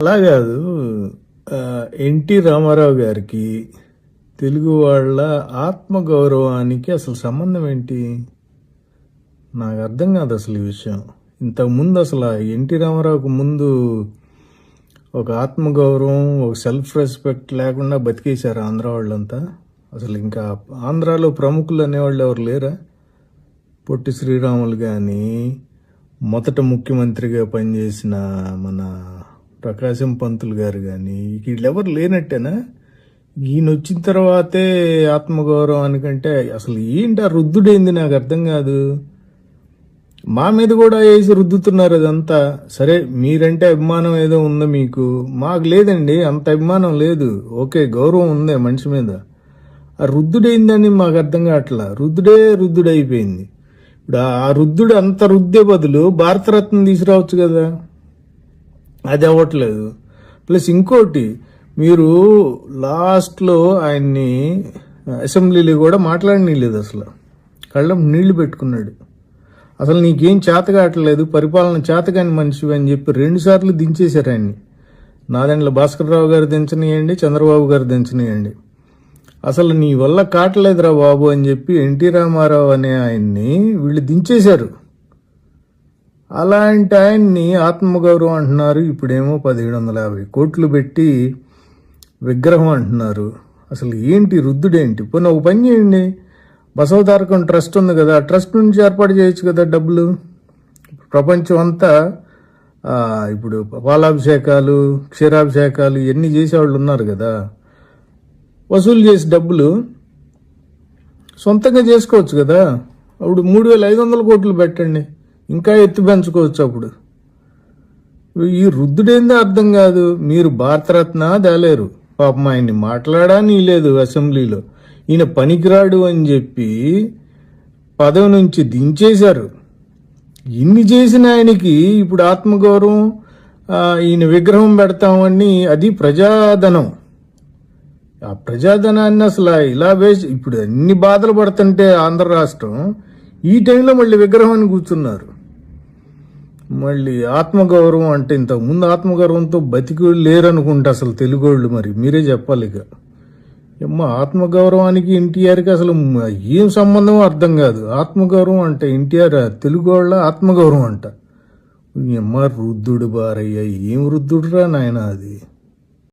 అలా కాదు. ఎన్టీ రామారావు గారికి తెలుగు వాళ్ళ ఆత్మగౌరవానికి అసలు సంబంధం ఏంటి? నాకు అర్థం కాదు అసలు ఈ విషయం. ఇంతకుముందు అసలు ఎన్టీ రామారావుకు ముందు ఒక ఆత్మగౌరవం, ఒక సెల్ఫ్ రెస్పెక్ట్ లేకుండా బతికేశారు ఆంధ్ర వాళ్ళంతా. అసలు ఇంకా ఆంధ్రాలో ప్రముఖులు అనేవాళ్ళు ఎవరు లేరా? పొట్టి శ్రీరాములు కానీ, మొదట ముఖ్యమంత్రిగా పనిచేసిన మన ప్రకాశం పంతులు గారు కానీ, వీళ్ళెవరు లేనట్టేనా? ఈయన వచ్చిన తర్వాతే ఆత్మగౌరవానికంటే అసలు ఏంటి ఆ రుద్దుడైంది నాకు అర్థం కాదు. మా మీద కూడా వేసి రుద్దుతున్నారు అదంతా. సరే, మీరంటే అభిమానం ఏదో ఉందో మీకు, మాకు లేదండి, అంత అభిమానం లేదు. ఓకే, గౌరవం ఉందే మనిషి మీద. ఆ రుద్దుడైందని మాకు అర్థం కావట్లా. రుద్దుడైపోయింది. ఇప్పుడు ఆ రుద్దుడు అంత రుద్దే బదులు భారతరత్న తీసుకురావచ్చు కదా, అది అవ్వట్లేదు. ప్లస్ ఇంకోటి, మీరు లాస్ట్లో ఆయన్ని అసెంబ్లీలో కూడా మాట్లాడనీయలేదు. అసలు కళ్ళం నీళ్లు పెట్టుకున్నాడు. అసలు నీకేం చేత కావట్లేదు, పరిపాలన చేతకాని మనిషి అని చెప్పి 2 సార్లు దించేశారు ఆయన్ని. నాదెండ్ల భాస్కర్రావు గారు దించనీయండి, చంద్రబాబు గారు దించనీయండి. అసలు నీ వల్ల కావట్లేదురా బాబు అని చెప్పి ఎన్టీ రామారావు అనే ఆయన్ని వీళ్ళు దించేశారు. అలాంటి ఆయన్ని ఆత్మగౌరవం అంటున్నారు. ఇప్పుడేమో 1750 కోట్లు పెట్టి విగ్రహం అంటున్నారు. అసలు ఏంటి రుద్దుడేంటి? పోనీ ఒక పని చేయండి, బసవతారకం ట్రస్ట్ ఉంది కదా, ఆ ట్రస్ట్ నుంచి ఏర్పాటు చేయొచ్చు కదా డబ్బులు. ప్రపంచం అంతా ఇప్పుడు పాలాభిషేకాలు, క్షీరాభిషేకాలు ఇవన్నీ చేసేవాళ్ళు ఉన్నారు కదా, వసూలు చేసి డబ్బులు సొంతంగా చేసుకోవచ్చు కదా. అప్పుడు 3500 కోట్లు పెట్టండి, ఇంకా ఎత్తు పెంచుకోవచ్చు. అప్పుడు ఈ రుద్దుడేందో అర్థం కాదు. మీరు భారతరత్న తేలేరు, పాపం ఆయన్ని మాట్లాడని లేదు అసెంబ్లీలో. ఈయన పనికిరాడు అని చెప్పి పదవి నుంచి దించేశారు. ఇన్ని చేసిన ఆయనకి ఇప్పుడు ఆత్మగౌరవం, ఈయన విగ్రహం పెడతామని, అది ప్రజాధనం. ఆ ప్రజాధనాన్ని అసలు ఇలా వేసి ఇప్పుడు అన్ని బాధలు పడుతుంటే ఆంధ్ర రాష్ట్రం, ఈ టైంలో మళ్ళీ విగ్రహాన్ని కూర్చున్నారు. మళ్ళీ ఆత్మగౌరవం అంటే, ఇంతకుముందు ఆత్మగౌరవంతో బతికి లేరనుకుంటా అసలు తెలుగు వాళ్ళు. మరి మీరే చెప్పాలి. ఇక ఆత్మగౌరవానికి ఎన్టీఆర్కి అసలు ఏం సంబంధం అర్థం కాదు. ఆత్మగౌరవం అంటే ఎన్టీఆర్ తెలుగు వాళ్ళ ఆత్మగౌరవం అంట. రుద్దుడు బారయ్య, ఏం రుద్దుడురా నాయన అది.